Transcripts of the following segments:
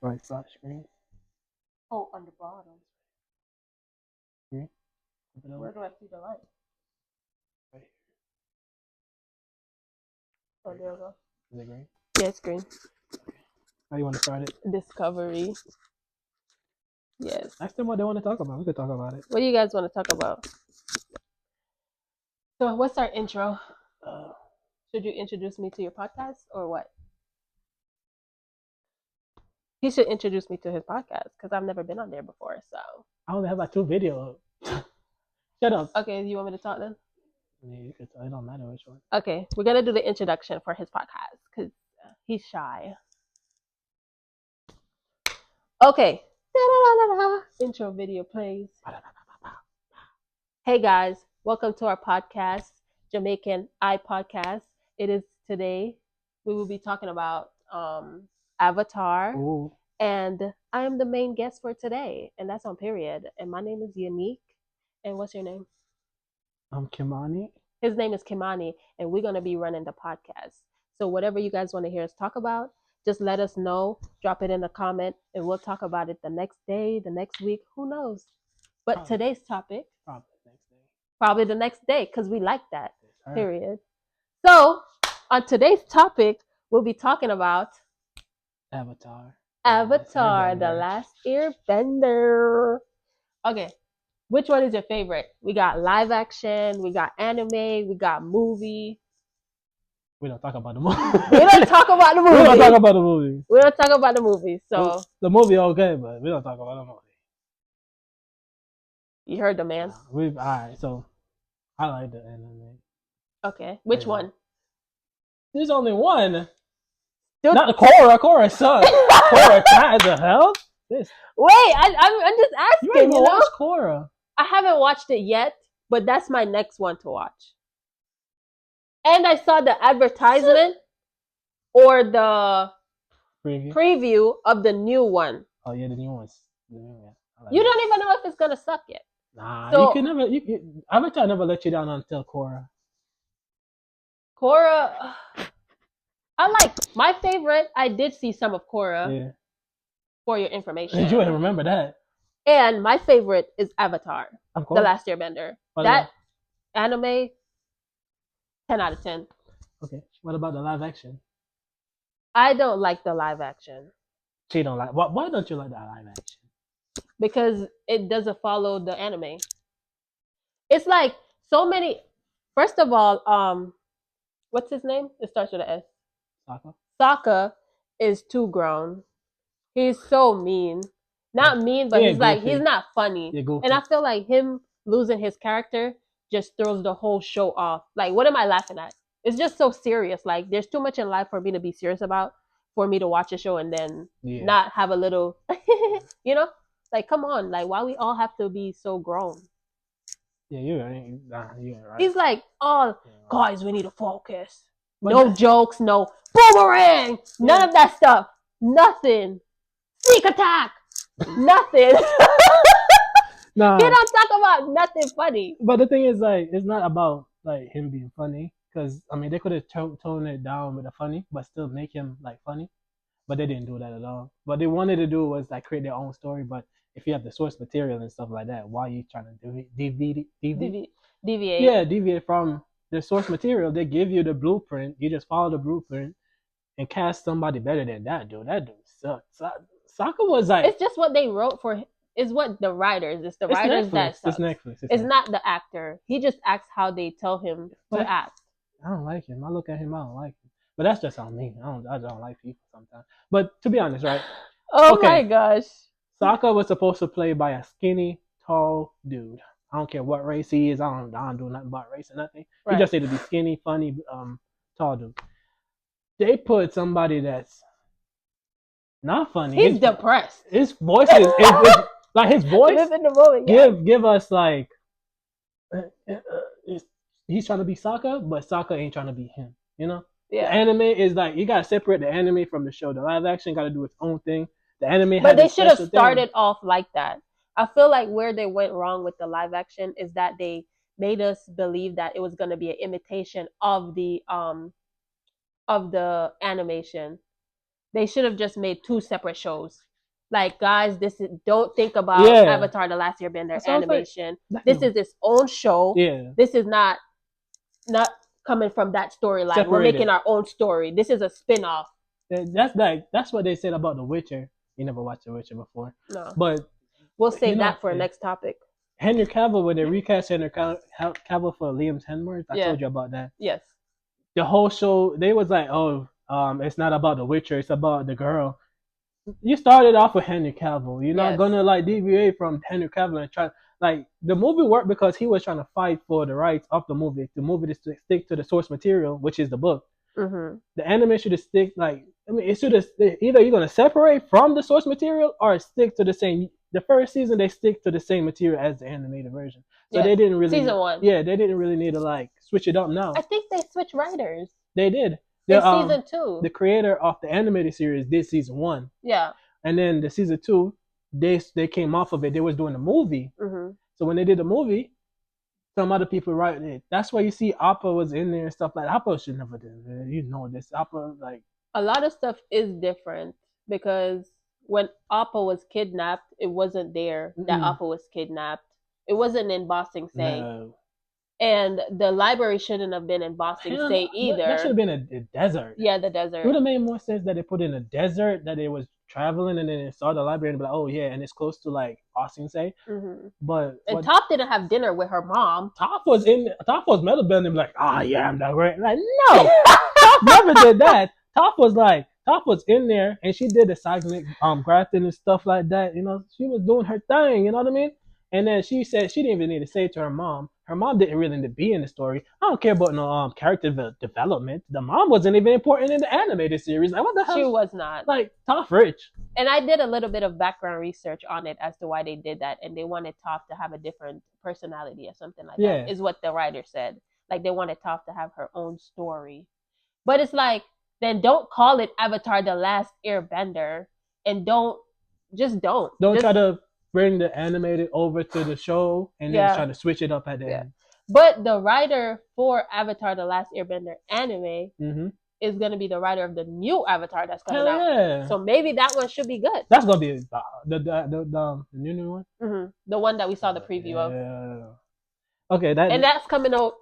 Right side screen. Oh, on the bottom. Screen. Flip it over. Where do I see the light? Right here. Oh, there we go. Is it green? Yeah, it's green. How do you want to start it? Discovery. Yes. Ask them what they want to talk about. We could talk about it. What do you guys want to talk about? So, what's our intro? Should you introduce me to your podcast or what? He should introduce me to his podcast because I've never been on there before. So, I only have like 2 videos. Shut up. okay, you want me to talk then? Yeah, you could. It don't matter which one. Okay, we're gonna do the introduction for his podcast because he's shy. Okay. Intro video plays. Hey guys, welcome to our podcast, Jamaican Eye Podcast. It is today. We will be talking about Avatar. Ooh. And I am the main guest for today, and that's on period. And my name is Unique. And what's your name? I'm Kimani. His name is Kimani, and we're going to be running the podcast. So whatever you guys want to hear us talk about, just let us know. Drop it in a comment, and we'll talk about it the next day, the next week. Who knows? But Probably. Today's topic, Probably next day. probably the next day, because we like that, Yes, period. So on today's topic, we'll be talking about Avatar. Avatar, The Last Airbender. Okay, which one is your favorite? We got live action, we got anime, we got movie. We don't talk about the movie. We don't talk about the movie. We don't talk about the movie. We don't talk about the movie. So the movie okay, but we don't talk about the movie. You heard the man. Alright, so I like the anime. Okay, which one? There's only one. Dude. Not the Korra. Korra sucks. Korra tired the hell. This. Wait, I'm just asking. You ain't watch Korra. I haven't watched it yet, but that's my next one to watch. And I saw the advertisement or the preview of the new one. Oh yeah, the new ones. Like you don't even know if it's gonna suck yet. Nah, so, you can never. Avatar never let you down until Korra. Korra. I like my favorite. I did see some of Korra. Yeah. For your information. You wouldn't remember that. And my favorite is Avatar, The Last Airbender. That anime, 10 out of 10. Okay. What about the live action? I don't like the live action. She don't like. Why don't you like the live action? Because it doesn't follow the anime. It's like so many. First of all, what's his name? It starts with an S. Sokka. Sokka is too grown. He's so mean. Not mean, but he's like, he's not funny. And I feel like him losing his character just throws the whole show off. Like, what am I laughing at? It's just so serious. Like, there's too much in life for me to be serious about, for me to watch a show and then not have a little, you know? Like, come on. Like, why we all have to be so grown? Yeah, you're right. He's like, oh, guys, we need to focus. No jokes, no boomerang. None of that stuff. Nothing. Sneak attack. Nothing. Nah. He don't talk about nothing funny. But the thing is, like, it's not about like him being funny, because I mean they could have toned it down with the funny, but still make him like funny. But they didn't do that at all. What they wanted to do was like create their own story. But if you have the source material and stuff like that, why are you trying to deviate? Yeah, deviate from the source material. They give you the blueprint. You just follow the blueprint and cast somebody better than that dude. That dude sucks. Sokka was like, it's just what they wrote for. Is what the writers. It's the writers that sucks. It's Netflix. It's not the actor. He just acts how they tell him to act. I don't like him. I look at him. I don't like him. But that's just on me. I don't like people sometimes. But to be honest, right? My gosh. Sokka was supposed to play by a skinny, tall dude. I don't care what race he is. I don't do nothing about race or nothing. Right. He just needs to be skinny, funny, tall dude. They put somebody that's not funny. He's depressed. His voice is like his voice. Live in the moment. Give us like he's trying to be Sokka, but Sokka ain't trying to be him. You know. Yeah. The anime is like you gotta separate the anime from the show. The live action gotta do its own thing. The anime, but they should have started off like that. I feel like where they went wrong with the live action is that they made us believe that it was gonna be an imitation of the animation. They should have just made 2 separate shows. like, guys, don't think about Avatar: The Last Airbender animation. Like, this is its own show. Yeah. This is not coming from that storyline. We're making our own story. This is a spin-off. That's what they said about The Witcher. You never watched The Witcher before. No. But we'll save that for a next topic. Henry Cavill, when they recast Henry Cavill for Liam Hemsworth, I told you about that. Yes. The whole show, they was like, oh, it's not about The Witcher, it's about the girl. You started off with Henry Cavill. You're not gonna like deviate from Henry Cavill and try. Like, the movie worked because he was trying to fight for the rights of the movie. The movie to stick to the source material, which is the book. Mm-hmm. The anime should have stick it should have either you're gonna separate from the source material or stick to the same. The first season they stick to the same material as the animated version, so they didn't really season 1. Yeah, they didn't really need to like switch it up now. I think they switched writers. They did. Season 2. The creator of the animated series did season 1. Yeah. And then the season 2, they came off of it. They was doing the movie. Mm-hmm. So when they did the movie, some other people writing it. That's why you see Appa was in there and stuff like that. Appa should never do it. You know this. Appa, like, a lot of stuff is different because when Appa was kidnapped, it wasn't there that Appa was kidnapped. It wasn't in Ba Sing Se. No. And the library shouldn't have been in Ba Sing Se either. That should have been a desert. Yeah, the desert. It would have made more sense that they put in a desert, that it was traveling and then it saw the library and be like, oh yeah, and it's close to like Ba Sing Se. Mm-hmm. But Toph didn't have dinner with her mom. Toph was metal band and be like, oh yeah, I'm that great. Like, no, Toph never did that. Toph was in there and she did the seismic grafting and stuff like that. You know, she was doing her thing. You know what I mean? And then she said she didn't even need to say it to her mom. Her mom didn't really need to be in the story. I don't care about no character development. The mom wasn't even important in the animated series. Like, what the hell? She was not. Like, Toph rich. And I did a little bit of background research on it as to why they did that. And they wanted Toph to have a different personality or something like that, is what the writer said. Like, they wanted Toph to have her own story. But it's like, then don't call it Avatar: The Last Airbender. And don't. Don't try to bring the animated over to the show and then try to switch it up at the end. But the writer for Avatar: The Last Airbender anime is going to be the writer of the new Avatar that's coming out. Yeah. So maybe that one should be good. That's going to be the new one? Mm-hmm. The one that we saw the preview of. Okay. And that's coming out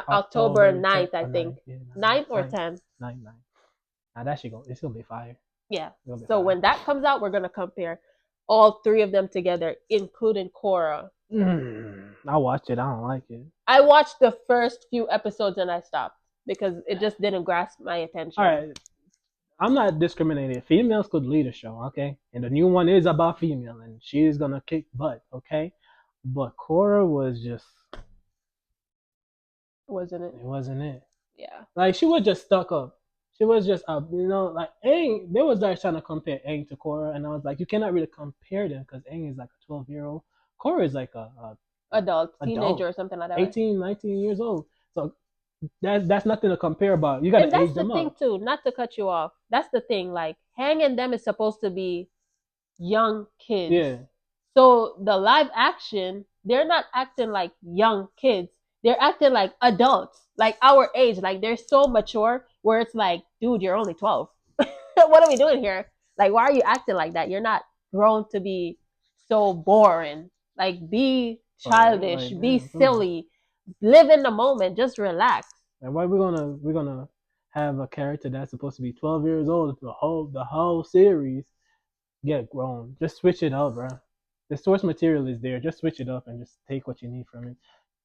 October 9th, I think. 9th or 10th? 9th. Now that should go. It's going to be fire. Yeah. So when that comes out, we're going to compare all 3 of them together, including Korra. I watched it. I don't like it. I watched the first few episodes and I stopped because it just didn't grasp my attention. All right. I'm not discriminating. Females could lead a show, okay? And the new one is about female and she's going to kick butt, okay? But Korra was just... Wasn't it? It wasn't it. Yeah. Like, she was just stuck up. She was just up, you know, like Aang. They was like trying to compare Aang to Korra, and I was like, you cannot really compare them because Aang is like a 12-year-old. Korra is like a adult, teenager or something like that. 18, 19 years old. So that's nothing to compare about. You got to age them up. That's the thing too. Not to cut you off. That's the thing. Like, Aang and them is supposed to be young kids. Yeah. So the live action, they're not acting like young kids. They're acting like adults, like our age. Like, they're so mature where it's like, dude, you're only 12. What are we doing here? Like, why are you acting like that? You're not grown to be so boring. Like, be childish, be silly, live in the moment, just relax. And why we're gonna have a character that's supposed to be 12 years old the whole series get grown? Just switch it up, bro. The source material is there. Just switch it up and just take what you need from it.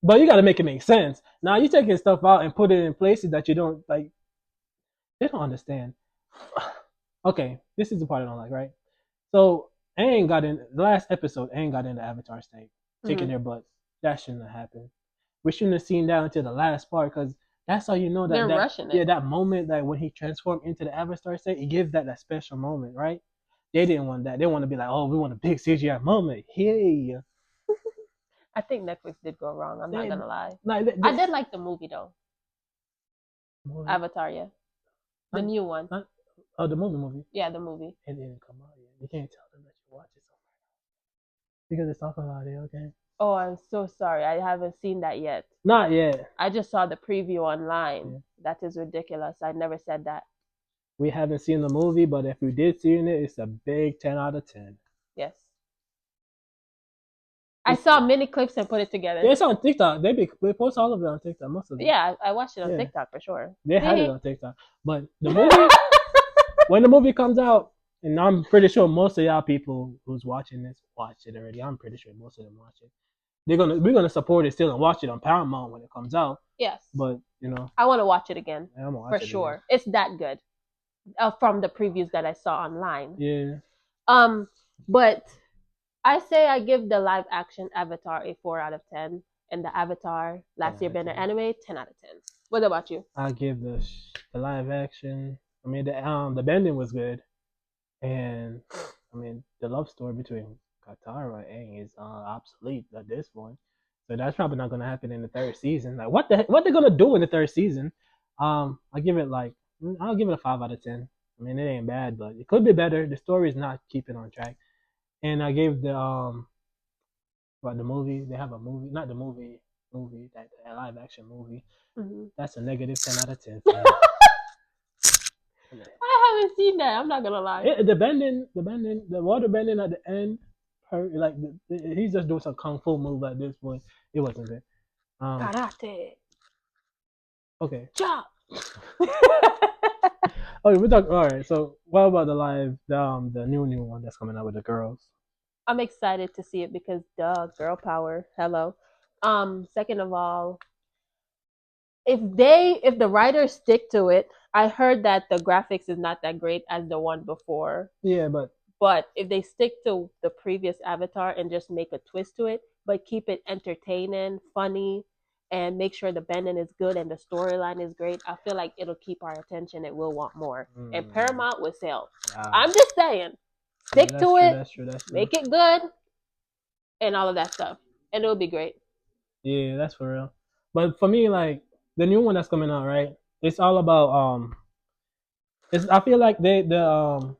But you got to make it make sense. Now you're taking stuff out and put it in places that you don't like. They don't understand. Okay, this is the part I don't like, right? So Aang got in the last episode. Aang got into Avatar state, kicking their butts. That shouldn't have happened. We shouldn't have seen that until the last part because that's how you know that they're rushing it. Yeah, that moment that when he transformed into the Avatar state, it gives that special moment, right? They didn't want that. They want to be like, oh, we want a big CGI moment. Hey. I think Netflix did go wrong. I'm not gonna lie. I did like the movie though. Avatar, yeah. The new one. Oh, the movie? Yeah, the movie. It didn't come out yet. You can't tell them that you watch it somewhere else. Because it's talking about it, okay? Oh, I'm so sorry. I haven't seen that yet. Not yet. I just saw the preview online. Yeah. That is ridiculous. I never said that. We haven't seen the movie, but if we did see it, it's a big 10 out of 10. Yes. I saw mini clips and put it together. Yeah, it's on TikTok. They post all of it on TikTok, most of it. Yeah, I watched it on TikTok for sure. They had it on TikTok. But the movie, when the movie comes out, and I'm pretty sure most of y'all people who's watching this watch it already. I'm pretty sure most of them watch it. We're gonna support it still and watch it on Paramount when it comes out. Yes. But you know, I want to watch it again. Yeah, I'm gonna watch for it sure. Again. It's that good. From the previews that I saw online. Yeah. But I say I give the live action Avatar a 4 out of 10, and the Avatar last year Bender anime 10 out of 10. What about you? I give the live action. I mean the bending was good, and I mean the love story between Katara and Aang is obsolete at this point. So that's probably not gonna happen in the third season. Like what they're gonna do in the third season? I'll give it a 5 out of 10. I mean it ain't bad, but it could be better. The story is not keeping on track. And I gave the what the movie, they have a movie, not the movie that a live action movie. Mm-hmm. That's a negative 10 out of 10. I haven't seen that. I'm not gonna lie. The water bending at the end, like he's just doing some kung fu move at this point. It wasn't good. Karate. Okay. Chop. Okay, we talk. All right. So, what about the new one that's coming out with the girls? I'm excited to see it because girl power. Hello. Second of all, if the writers stick to it, I heard that the graphics is not that great as the one before. Yeah, but if they stick to the previous Avatar and just make a twist to it, but keep it entertaining, funny, and make sure the bending is good and the storyline is great, I feel like it'll keep our attention and we'll want more. And Paramount will sell. I'm just saying, stick to it, that's true. Make it good, and all of that stuff, and it'll be great. Yeah, that's for real. But for me, like the new one that's coming out, right? It's all about I feel like the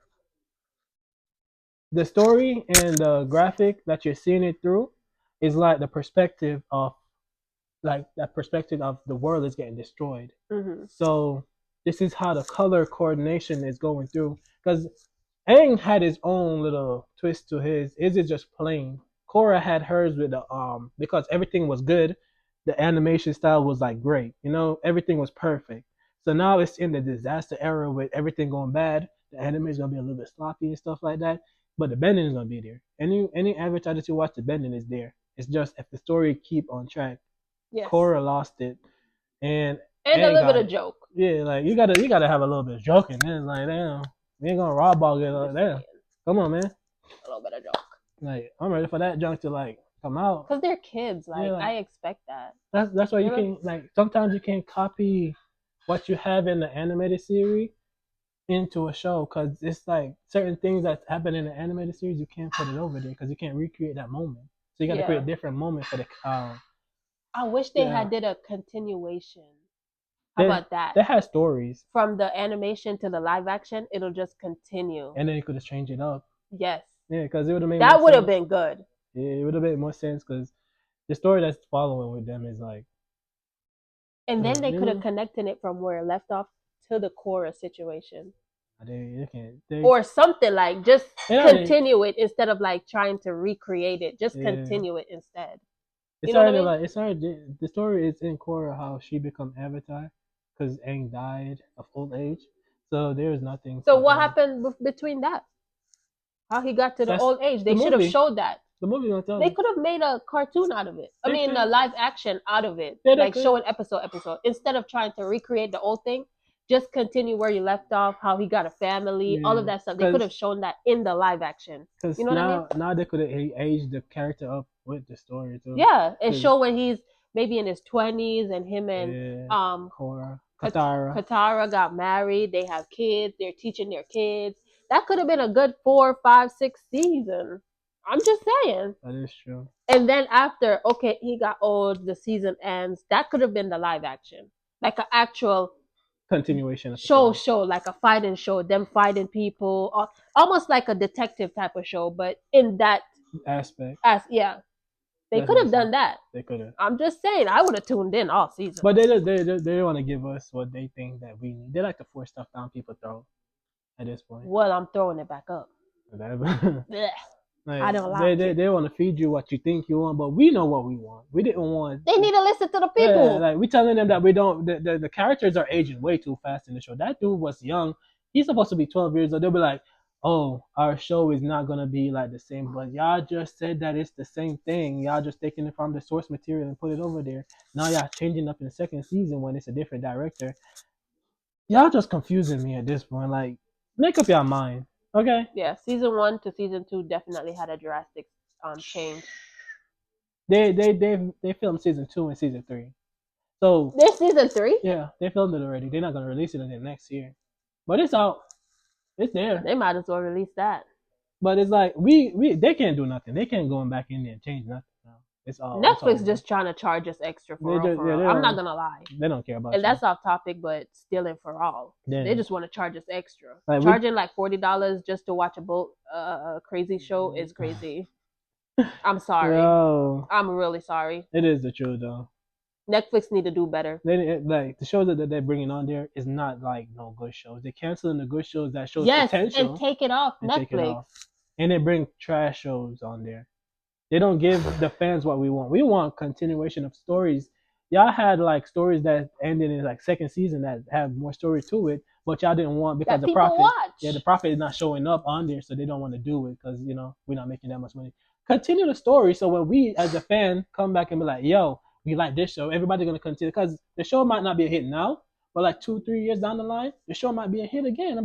story and the graphic that you're seeing it through is like the perspective of the world is getting destroyed. Mm-hmm. So this is how the color coordination is going through, because Aang had his own little twist to his. Is it just plain? Korra had hers with the because everything was good. The animation style was like great. Everything was perfect. So now it's in the disaster era with everything going bad. The anime is gonna be a little bit sloppy and stuff like that. But the bending is gonna be there. Any Avatar that you watch, the bending is there. It's just if the story keep on track. Yes. Korra lost it, and a little bit of joke. Yeah, like you gotta have a little bit of joking. It's like, damn, we ain't gonna raw ball it like that. Come on, man. A little bit of joke. Like I'm ready for that junk to like come out. Cause they're kids. Like I expect that. That's why you can't like sometimes you can't copy what you have in the animated series into a show, because it's like certain things that happen in the animated series you can't put it over there because you can't recreate that moment. So you got to create a different moment for the. I wish they had did a continuation. How about that? They had stories from the animation to the live action. It'll just continue, and then you could have changed it up. Yes. Yeah, because it would have made that would have been good. Yeah, it would have made more sense because the story that's following with them is like. And then they could have connected it from where it left off to the Korra situation. They can't. Or something like just continue it instead of like trying to recreate it. Just continue it instead. It's already like the story is in Korra how she become Avatar because Aang died of old age. So there's nothing. So what happened between that? How he got to the old age? They should have showed that. The movie gonna tell. They could have made a cartoon out of it. I mean, a live action out of it, like showing episode instead of trying to recreate the old thing. Just continue where you left off. How he got a family, all of that stuff. They could have shown that in the live action. You know what I mean? Now they could have aged the character up with the story too. Yeah, and show when he's maybe in his 20s and him and Korra, Katara got married. They have kids. They're teaching their kids. That could have been a good 4, 5, 6 season. I'm just saying. That is true. And then after, he got old. The season ends. That could have been the live action, like an actual continuation show, like a fighting show, them fighting people, almost like a detective type of show, but in that aspect. They could have done that. They could have. I'm just saying, I would have tuned in all season. But they want to give us what they think that we need. They like to force stuff down people's throat at this point. Well, I'm throwing it back up. Like, I don't like it. They want to feed you what you think you want, but we know what we want. We didn't want. They need to listen to the people. Yeah, like we telling them that we don't. The characters are aging way too fast in the show. That dude was young. He's supposed to be 12 years old. They'll be like, "Oh, our show is not gonna be like the same." But y'all just said that it's the same thing. Y'all just taking it from the source material and put it over there. Now y'all changing up in the second season when it's a different director. Y'all just confusing me at this point. Like, make up your mind. Okay. Yeah, season 1 to season 2 definitely had a drastic change. They filmed season 2 and season 3. So there's season 3? Yeah, they filmed it already. They're not gonna release it until next year. But it's out. It's there. They might as well release that. But it's like they can't do nothing. They can't go back in there and change nothing now. It's all Netflix it's all just trying to charge us extra for all. I'm not gonna lie. They don't care about and that's off topic, but stealing for all. Yeah. They just want to charge us extra. Like charging like $40 just to watch a crazy show is crazy. I'm sorry. Yo, I'm really sorry. It is the truth though. Netflix need to do better. Like the shows that they're bringing on there is not like no good shows. They're canceling the good shows that shows potential and take it off Netflix. And they bring trash shows on there. They don't give the fans what we want. We want continuation of stories. Y'all had like stories that ended in like second season that have more story to it, but y'all didn't want because the profit. Yeah, the profit is not showing up on there, so they don't want to do it because we're not making that much money. Continue the story so when we as a fan come back and be like, yo, we like this show, everybody's gonna continue because the show might not be a hit now, but like 2-3 years down the line, the show might be a hit again.